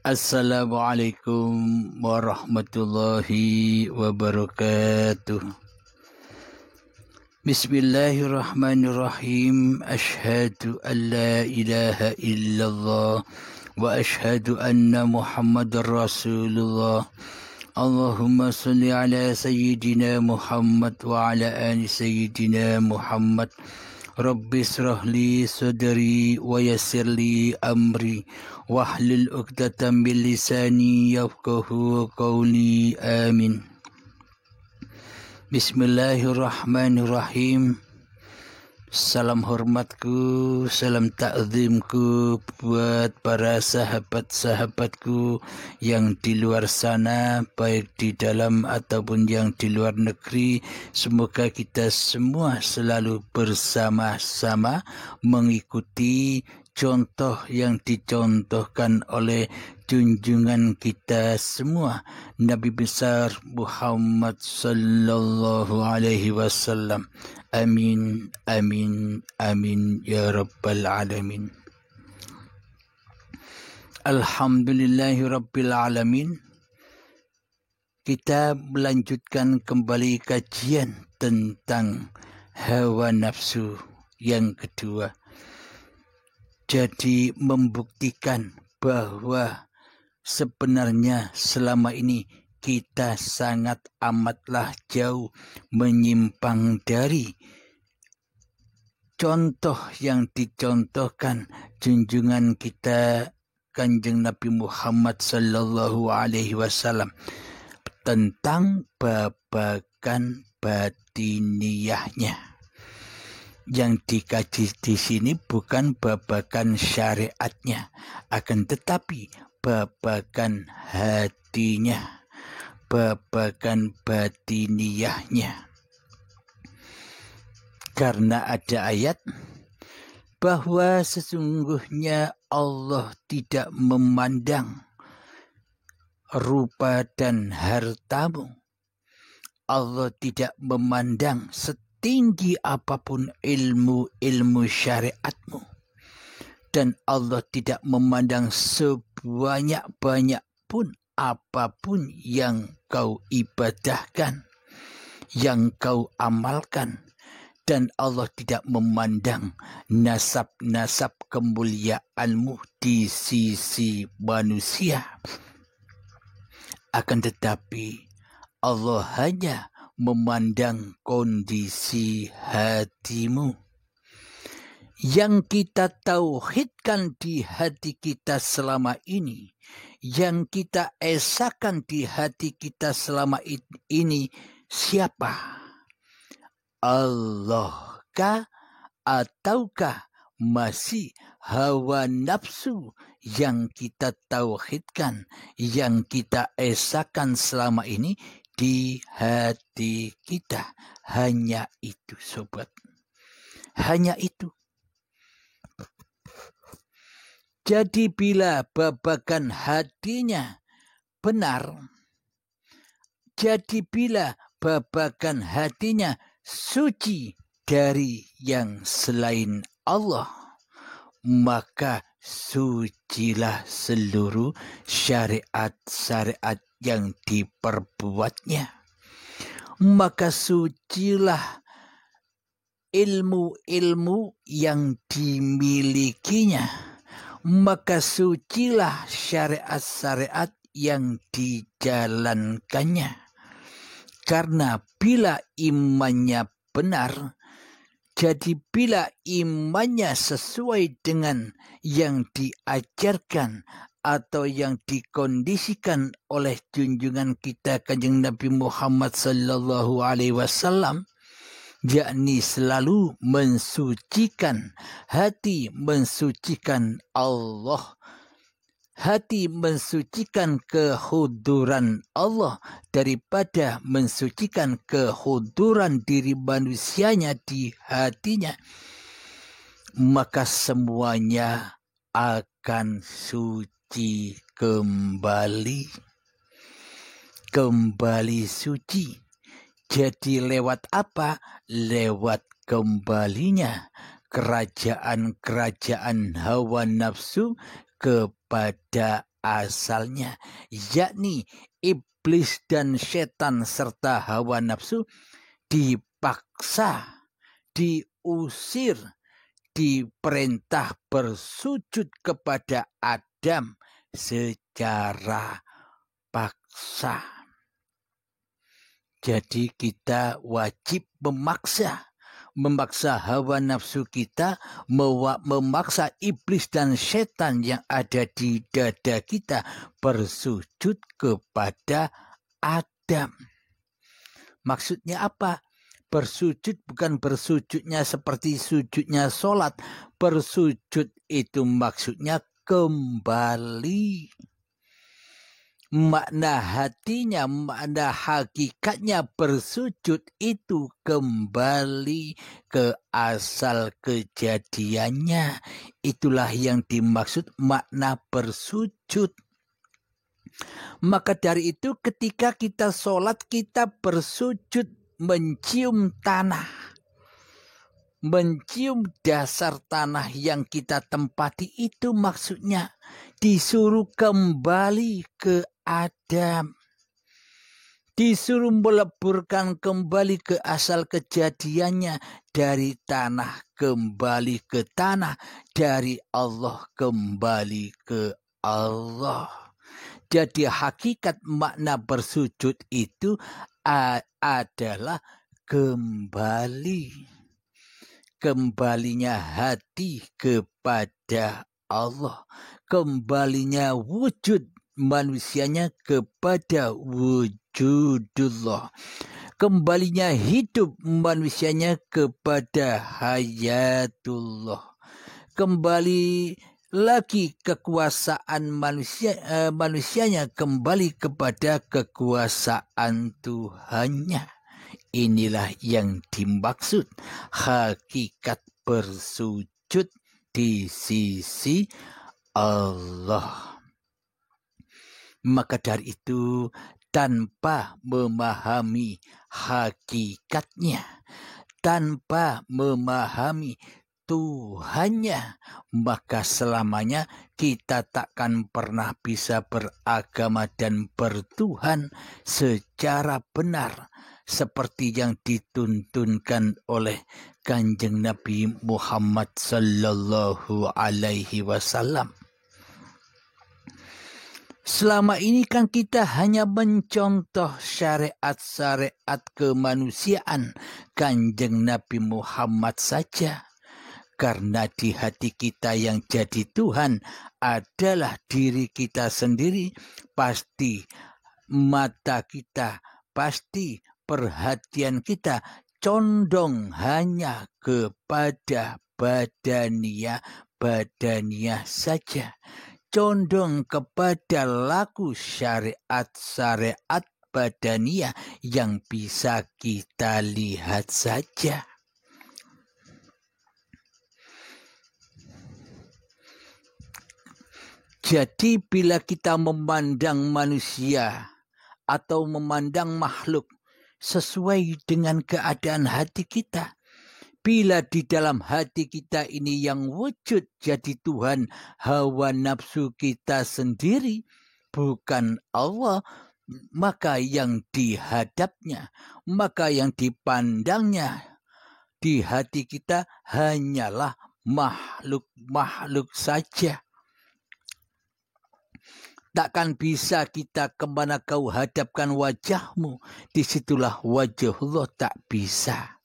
Assalamualaikum warahmatullahi wabarakatuh. Bismillahirrahmanirrahim. Ashhadu an la ilaha illallah wa ashhadu anna Muhammadar Rasulullah. Allahumma salli ala sayyidina Muhammad wa ala ali sayyidina Muhammad. Rabbi israh li sadri wa yassir li amri wahlul 'uqdatam min lisani yafqahu qawli. Amin. Bismillahirrahmanirrahim. Salam hormatku, salam takzimku buat para sahabat-sahabatku yang di luar sana, baik di dalam ataupun yang di luar negeri. Semoga kita semua selalu bersama-sama mengikuti contoh yang dicontohkan oleh junjungan kita semua, Nabi besar Muhammad sallallahu alaihi wasallam. Amin, amin, amin ya rabbal alamin. Alhamdulillahi rabbil alamin. Kita melanjutkan kembali kajian tentang hawa nafsu yang kedua. Jadi membuktikan bahwa sebenarnya selama ini kita sangat amatlah jauh menyimpang dari contoh yang dicontohkan junjungan kita Kanjeng Nabi Muhammad sallallahu alaihi wasallam tentang babakan batiniyahnya. Yang dikaji di sini bukan babakan syariatnya, akan tetapi babakan hatinya, babakan batiniyahnya. Karena ada ayat bahwa sesungguhnya Allah tidak memandang rupa dan hartamu. Allah tidak memandang setinggi apapun ilmu syariatmu. Dan Allah tidak memandang sebanyak-banyak pun apapun yang kau ibadahkan, yang kau amalkan. Dan Allah tidak memandang nasab-nasab kemuliaanmu di sisi manusia. Akan tetapi Allah hanya memandang kondisi hatimu. Yang kita tauhidkan di hati kita selama ini, yang kita esakan di hati kita selama ini, siapa? Allah kah ataukah masih hawa nafsu yang kita tauhidkan, yang kita esakan selama ini di hati kita? Hanya itu, sobat. Hanya itu. Jadi bila babakan hatinya benar, jadi bila babakan hatinya suci dari yang selain Allah, maka sucilah seluruh syariat-syariat yang diperbuatnya. Maka sucilah ilmu-ilmu yang dimilikinya. Maka sucilah syariat-syariat yang dijalankannya. Karena bila imannya benar, jadi bila imannya sesuai dengan yang diajarkan atau yang dikondisikan oleh junjungan kita Kanjeng Nabi Muhammad sallallahu alaihi wasallam, yakni selalu mensucikan hati, mensucikan Allah, hati mensucikan kehuduran Allah daripada mensucikan kehuduran diri manusianya di hatinya, maka semuanya akan suci kembali. Kembali suci. Jadi lewat apa? Lewat kembalinya kerajaan-kerajaan hawa nafsu kepada asalnya, yakni iblis dan setan serta hawa nafsu dipaksa, diusir, diperintah bersujud kepada Adam secara paksa. Jadi kita wajib memaksa hawa nafsu kita, memaksa iblis dan setan yang ada di dada kita bersujud kepada Adam. Maksudnya apa? Bersujud bukan bersujudnya seperti sujudnya sholat. Bersujud itu maksudnya kembali. Makna hatinya, makna hakikatnya bersujud itu kembali ke asal kejadiannya. Itulah yang dimaksud makna bersujud. Maka dari itu ketika kita sholat, kita bersujud mencium tanah. Mencium dasar tanah yang kita tempati, itu maksudnya disuruh kembali ke Adam. Disuruh meleburkan kembali ke asal kejadiannya, dari tanah kembali ke tanah, dari Allah kembali ke Allah. Jadi hakikat makna bersujud itu adalah kembali. Kembalinya hati kepada Allah. Kembalinya wujud manusianya kepada wujudullah. Kembalinya hidup manusianya kepada hayatullah. Kembali lagi kekuasaan manusianya kembali kepada kekuasaan Tuhannya. Inilah yang dimaksud hakikat bersujud di sisi Allah. Maka dari itu, tanpa memahami hakikatnya, tanpa memahami Tuhannya, maka selamanya kita takkan pernah bisa beragama dan bertuhan secara benar, seperti yang dituntunkan oleh Kanjeng Nabi Muhammad sallallahu alaihi wasallam. Selama ini kan kita hanya mencontoh syariat-syariat kemanusiaan Kanjeng Nabi Muhammad saja. Karena di hati kita yang jadi Tuhan adalah diri kita sendiri, pasti mata kita, pasti perhatian kita condong hanya kepada badaniah saja. Condong kepada laku syariat-syariat badaniah yang bisa kita lihat saja. Jadi bila kita memandang manusia atau memandang makhluk sesuai dengan keadaan hati kita, bila di dalam hati kita ini yang wujud jadi Tuhan hawa nafsu kita sendiri, bukan Allah, maka yang dihadapnya, maka yang dipandangnya di hati kita hanyalah makhluk-makhluk saja. Takkan bisa kita kemana kau hadapkan wajahmu, disitulah wajahullah, tak bisa.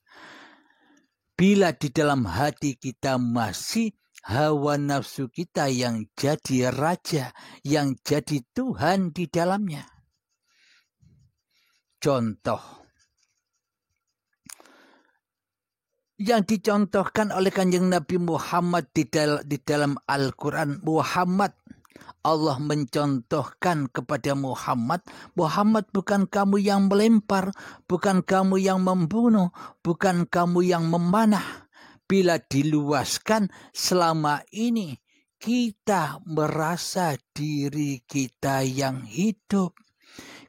Bila di dalam hati kita masih hawa nafsu kita yang jadi raja, yang jadi Tuhan di dalamnya. Contoh yang dicontohkan oleh Kanjeng Nabi Muhammad di dalam Al-Quran, Allah mencontohkan kepada Muhammad bukan kamu yang melempar, bukan kamu yang membunuh, bukan kamu yang memanah. Bila diluaskan selama ini, kita merasa diri kita yang hidup.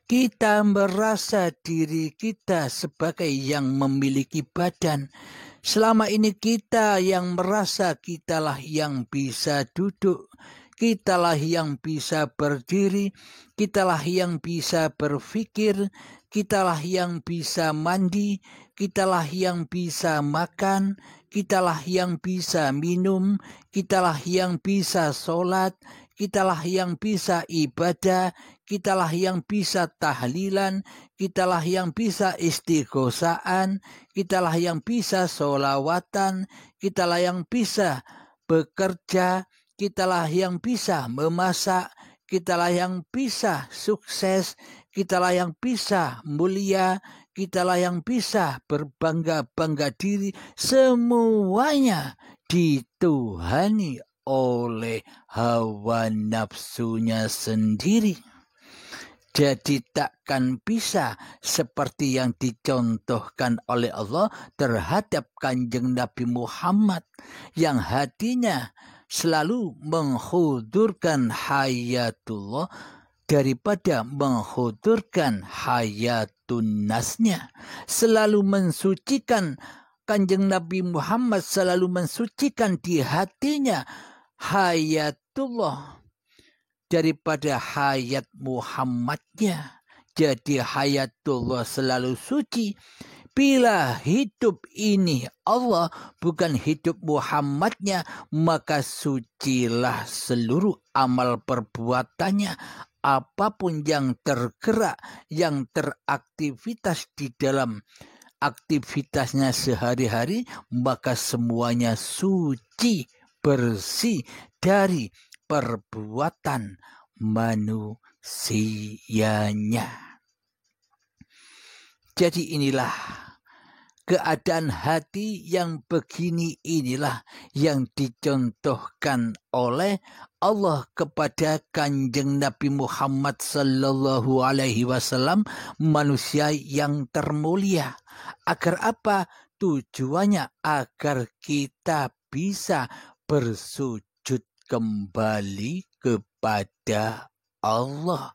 Kita merasa diri kita sebagai yang memiliki badan. Selama ini kita yang merasa kitalah yang bisa duduk. kitalah yang bisa berdiri, kitalah yang bisa berpikir, kitalah yang bisa mandi, kitalah yang bisa makan, kitalah yang bisa minum, kitalah yang bisa sholat, kitalah yang bisa ibadah, kitalah yang bisa tahlilan, kitalah yang bisa istighosaan, kitalah yang bisa sholawatan, kitalah yang bisa bekerja, kitalah yang bisa memasak, kitalah yang bisa sukses, kitalah yang bisa mulia, kitalah yang bisa berbangga-bangga diri, semuanya dituhani oleh hawa nafsunya sendiri. Jadi takkan bisa seperti yang dicontohkan oleh Allah terhadap Kanjeng Nabi Muhammad yang hatinya selalu menghudurkan hayatullah daripada menghudurkan hayatun nasnya. Selalu mensucikan Kanjeng Nabi Muhammad, selalu mensucikan di hatinya hayatullah daripada hayat Muhammadnya. Jadi hayatullah selalu suci. Bila hidup ini Allah bukan hidup Muhammadnya, maka sucilah seluruh amal perbuatannya. Apapun yang tergerak, yang teraktivitas di dalam aktivitasnya sehari-hari, maka semuanya suci, bersih dari perbuatan manusianya. Jadi inilah keadaan hati yang begini, inilah yang dicontohkan oleh Allah kepada Kanjeng Nabi Muhammad sallallahu alaihi wasallam, manusia yang termulia. Agar apa? Tujuannya agar kita bisa bersujud kembali kepada Allah,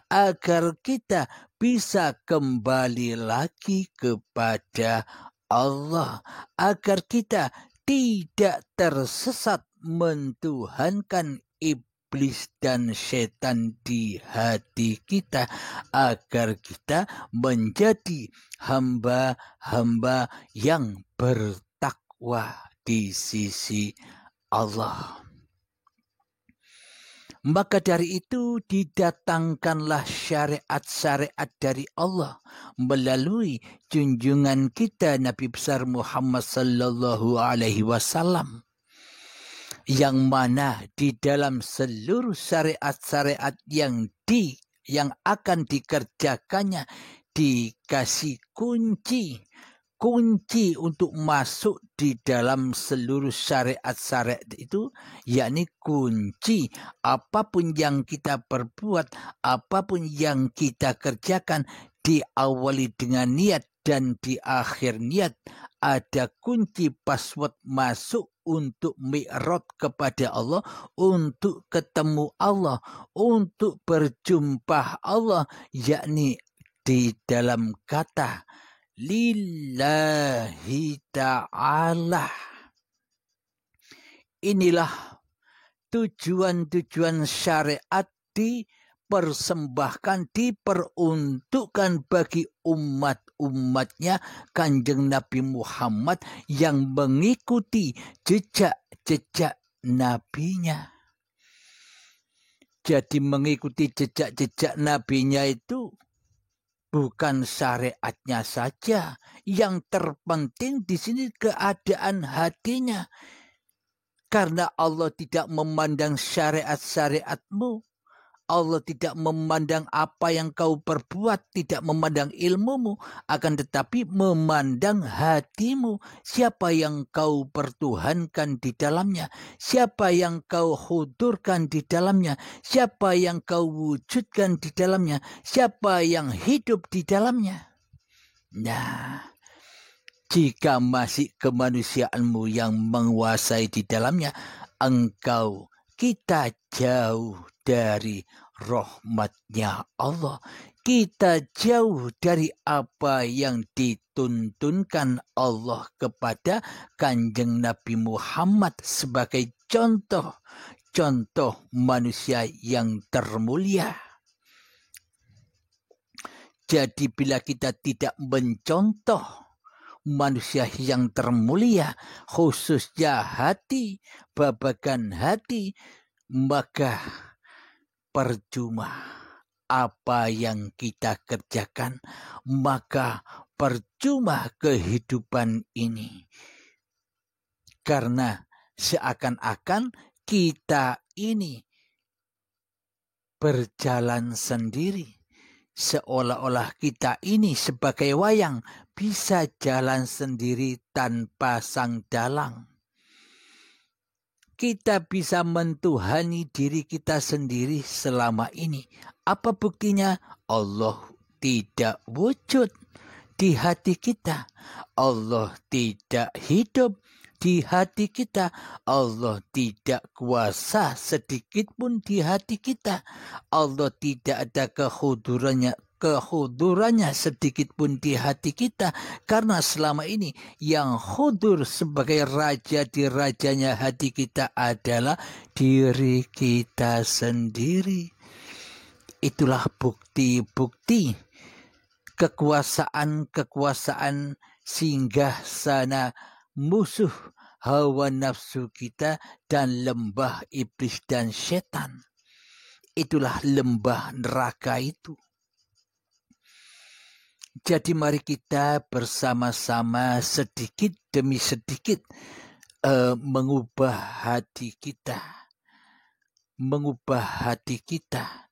agar kita bisa kembali lagi kepada Allah, agar kita tidak tersesat mentuhankan iblis dan setan di hati kita, agar kita menjadi hamba-hamba yang bertakwa di sisi Allah. Maka dari itu didatangkanlah syariat-syariat dari Allah melalui junjungan kita Nabi besar Muhammad sallallahu alaihi wasallam, yang mana di dalam seluruh syariat-syariat yang akan dikerjakannya dikasih kunci untuk masuk di dalam seluruh syariat-syariat itu, yakni kunci apapun yang kita perbuat, apapun yang kita kerjakan, diawali dengan niat dan di akhir niat ada kunci password masuk untuk mi'raj kepada Allah, untuk ketemu Allah, untuk berjumpa Allah, yakni di dalam kata lillahi ta'ala. Inilah tujuan-tujuan syariat dipersembahkan, diperuntukkan bagi umat-umatnya Kanjeng Nabi Muhammad yang mengikuti jejak-jejak nabinya. Jadi mengikuti jejak-jejak nabinya itu bukan syariatnya saja, yang terpenting di sini keadaan hatinya. Karena Allah tidak memandang syariat-syariatmu, Allah tidak memandang apa yang kau perbuat, tidak memandang ilmumu, akan tetapi memandang hatimu. Siapa yang kau pertuhankan di dalamnya, siapa yang kau hudurkan di dalamnya, siapa yang kau wujudkan di dalamnya, siapa yang hidup di dalamnya. Nah, jika masih kemanusiaanmu yang menguasai di dalamnya, kita jauh dari rahmatnya Allah. Kita jauh dari apa yang dituntunkan Allah kepada Kanjeng Nabi Muhammad sebagai contoh manusia yang termulia. Jadi bila kita tidak mencontoh manusia yang termulia, khususnya hati, babagan hati, maka percuma apa yang kita kerjakan, maka percuma kehidupan ini. Karena seakan-akan kita ini berjalan sendiri. Seolah-olah kita ini sebagai wayang bisa jalan sendiri tanpa sang dalang. Kita bisa mentuhani diri kita sendiri selama ini. Apa buktinya? Allah tidak wujud di hati kita. Allah tidak hidup di hati kita. Allah tidak kuasa sedikit pun di hati kita. Allah tidak ada kehudurannya sedikit pun di hati kita. Karena selama ini yang hudur sebagai raja di rajanya hati kita adalah diri kita sendiri. Itulah bukti-bukti kekuasaan singgah sana musuh hawa nafsu kita dan lembah iblis dan setan. Itulah lembah neraka itu. Jadi mari kita bersama-sama sedikit demi sedikit mengubah hati kita. Mengubah hati kita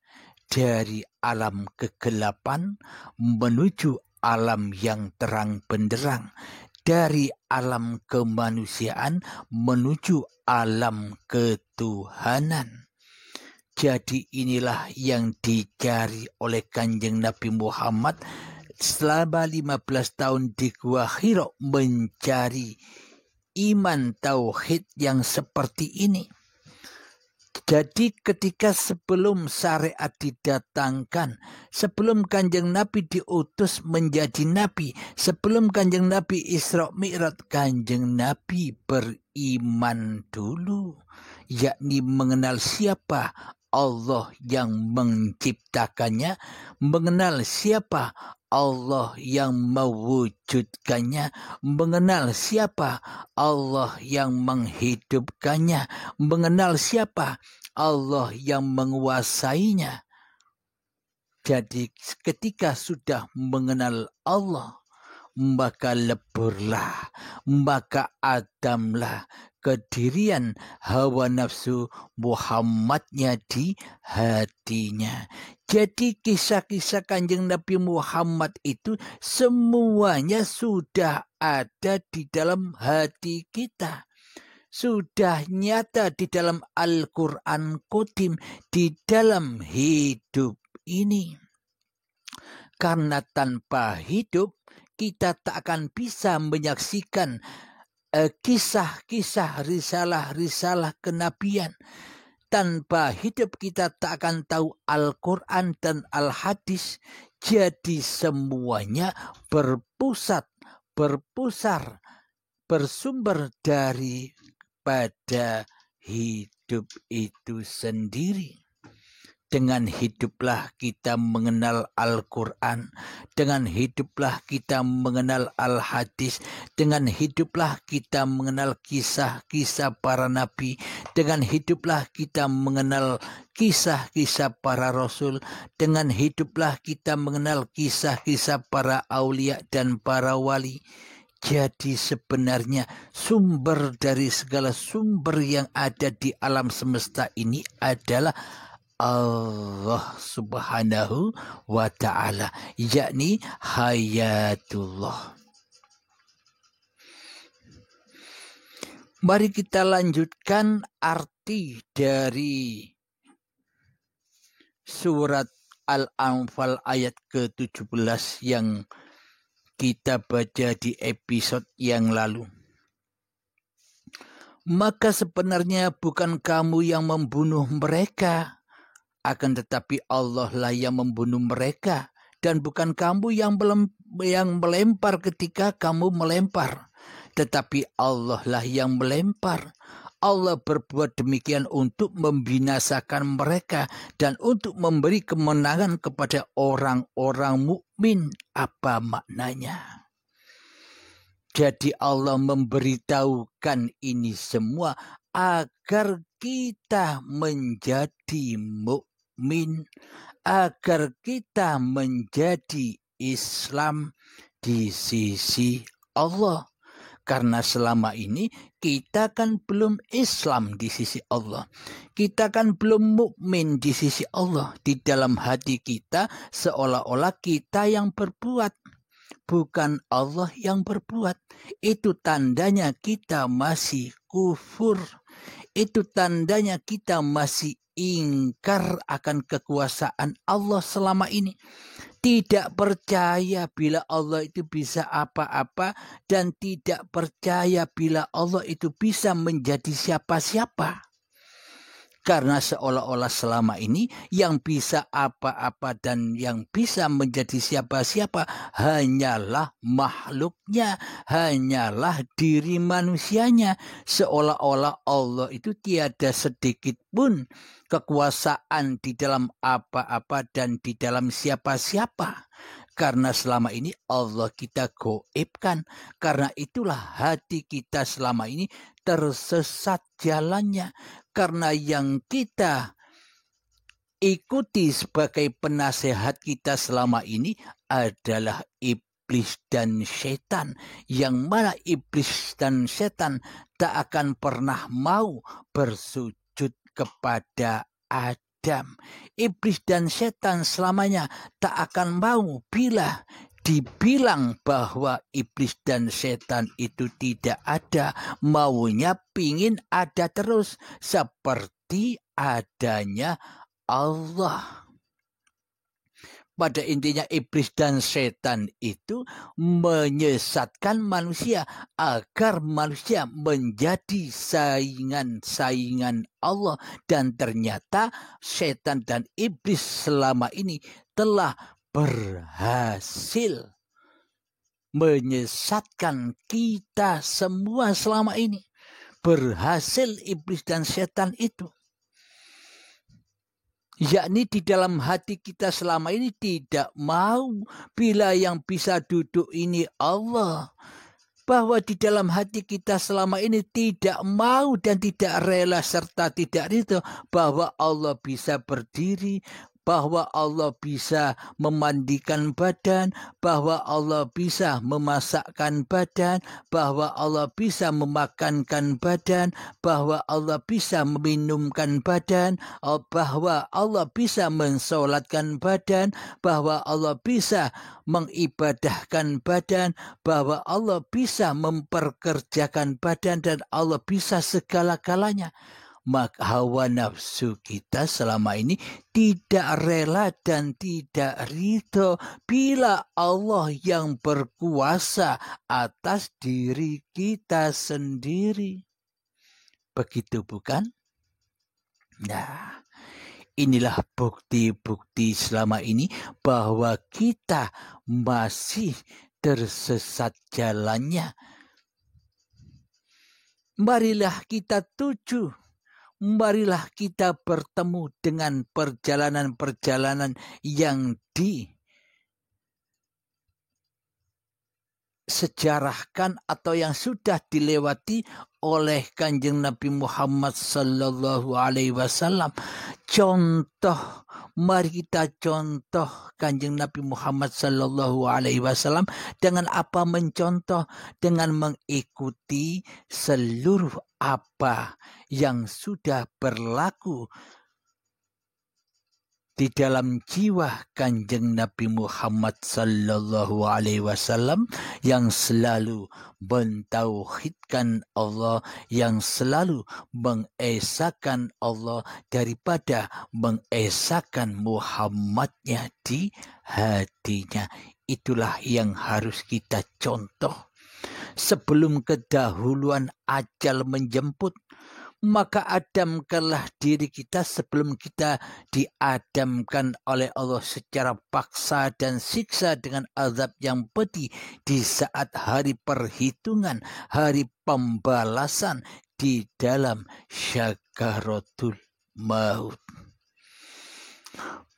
dari alam kegelapan menuju alam yang terang benderang. Dari alam kemanusiaan menuju alam ketuhanan. Jadi inilah yang dicari oleh Kanjeng Nabi Muhammad selama 15 tahun di Gua Hira, mencari iman tauhid yang seperti ini. Jadi ketika sebelum syariat didatangkan, sebelum Kanjeng Nabi diutus menjadi Nabi, sebelum Kanjeng Nabi Isra Mi'raj, Kanjeng Nabi beriman dulu, yakni mengenal siapa Allah yang menciptakannya, mengenal siapa Allah yang mewujudkannya, mengenal siapa Allah yang menghidupkannya, mengenal siapa Allah yang menguasainya. Jadi ketika sudah mengenal Allah, maka leburlah, maka adamlah kedirian hawa nafsu Muhammadnya di hatinya. Jadi kisah-kisah Kanjeng Nabi Muhammad itu semuanya sudah ada di dalam hati kita. Sudah nyata di dalam Al-Quran Qadim, di dalam hidup ini. Karena tanpa hidup kita tak akan bisa menyaksikan kisah-kisah risalah-risalah kenabian. Tanpa hidup kita tak akan tahu Al-Quran dan Al-Hadis. Jadi semuanya bersumber daripada hidup itu sendiri. Dengan hiduplah kita mengenal Al-Quran. Dengan hiduplah kita mengenal Al-Hadis. Dengan hiduplah kita mengenal kisah-kisah para nabi. Dengan hiduplah kita mengenal kisah-kisah para rasul. Dengan hiduplah kita mengenal kisah-kisah para aulia dan para wali. Jadi sebenarnya sumber dari segala sumber yang ada di alam semesta ini adalah Allah Subhanahu wa ta'ala, yakni hayatullah. Mari kita lanjutkan arti dari surat Al-Anfal ayat ke-17 yang kita baca di episode yang lalu. Maka sebenarnya bukan kamu yang membunuh mereka, akan tetapi Allah lah yang membunuh mereka, dan bukan kamu yang melempar ketika kamu melempar, tetapi Allah lah yang melempar. Allah berbuat demikian untuk membinasakan mereka dan untuk memberi kemenangan kepada orang-orang mukmin. Apa maknanya? Jadi Allah memberitahukan ini semua agar kita menjadi mukmin, agar kita menjadi Islam di sisi Allah. Karena selama ini kita kan belum Islam di sisi Allah. Kita kan belum mukmin di sisi Allah. Di dalam hati kita seolah-olah kita yang berbuat, bukan Allah yang berbuat. Itu tandanya kita masih kufur. Itu tandanya kita masih ingkar akan kekuasaan Allah selama ini. Tidak percaya bila Allah itu bisa apa-apa dan tidak percaya bila Allah itu bisa menjadi siapa-siapa. Karena seolah-olah selama ini yang bisa apa-apa dan yang bisa menjadi siapa-siapa hanyalah makhluknya, hanyalah diri manusianya. Seolah-olah Allah itu tiada sedikit pun kekuasaan di dalam apa-apa dan di dalam siapa-siapa. Karena selama ini Allah kita goibkan. Karena itulah hati kita selama ini tersesat jalannya. Karena yang kita ikuti sebagai penasehat kita selama ini adalah iblis dan setan. Yang mana iblis dan setan tak akan pernah mau bersujud kepada Adam. Iblis dan setan selamanya tak akan mau bila dibilang bahwa iblis dan setan itu tidak ada. Maunya pingin ada terus seperti adanya Allah. Pada intinya iblis dan setan itu menyesatkan manusia agar manusia menjadi saingan-saingan Allah. Dan ternyata setan dan iblis selama ini telah berhasil menyesatkan kita semua selama ini. Berhasil iblis dan setan itu. Yakni di dalam hati kita selama ini tidak mau bila yang bisa duduk ini Allah. Bahwa di dalam hati kita selama ini tidak mau dan tidak rela serta tidak ridho bahwa Allah bisa berdiri, bahwa Allah bisa memandikan badan, bahwa Allah bisa memasakkan badan, bahwa Allah bisa memakankan badan, bahwa Allah bisa meminumkan badan, bahwa Allah bisa mensolatkan badan, bahwa Allah bisa mengibadahkan badan, bahwa Allah bisa memperkerjakan badan dan Allah bisa segala-galanya. Maka hawa nafsu kita selama ini tidak rela dan tidak ridho bila Allah yang berkuasa atas diri kita sendiri. Begitu bukan? Nah, inilah bukti-bukti selama ini bahwa kita masih tersesat jalannya. Marilah kita tuju. Marilah kita bertemu dengan perjalanan-perjalanan yang disejarahkan atau yang sudah dilewati oleh Kanjeng Nabi Muhammad sallallahu alaihi wasallam. Contoh, mari kita contoh Kanjeng Nabi Muhammad sallallahu alaihi wasallam dengan apa mencontoh? Dengan mengikuti seluruh apa yang sudah berlaku di dalam jiwa Kanjeng Nabi Muhammad sallallahu alaihi wasallam yang selalu mentauhidkan Allah, yang selalu mengesahkan Allah daripada mengesahkan Muhammadnya di hatinya. Itulah yang harus kita contoh. Sebelum kedahuluan ajal menjemput, maka adamkanlah diri kita sebelum kita diadamkan oleh Allah secara paksa dan siksa dengan azab yang pedih di saat hari perhitungan, hari pembalasan. di dalam syakaratul maut.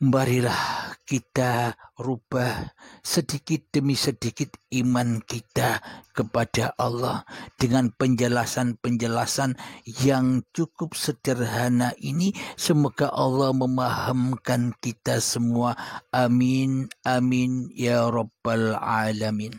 Marilah kita rubah sedikit demi sedikit iman kita kepada Allah dengan penjelasan-penjelasan yang cukup sederhana ini. Semoga Allah memahamkan kita semua. Amin, amin, ya Rabbal Alamin.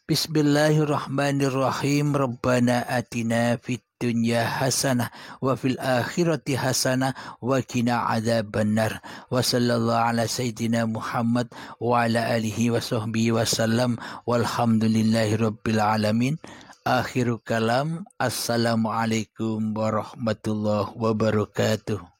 Bismillahirrahmanirrahim. Rabbana atina fid dunya hasanah wa fil akhirati hasanah wa qina adzabannar. Wa sallallahu ala sayyidina Muhammad wa ala alihi wa sahbihi wasallam. Walhamdulillahi rabbil alamin. Akhiru kalam. Assalamualaikum warahmatullahi wabarakatuh.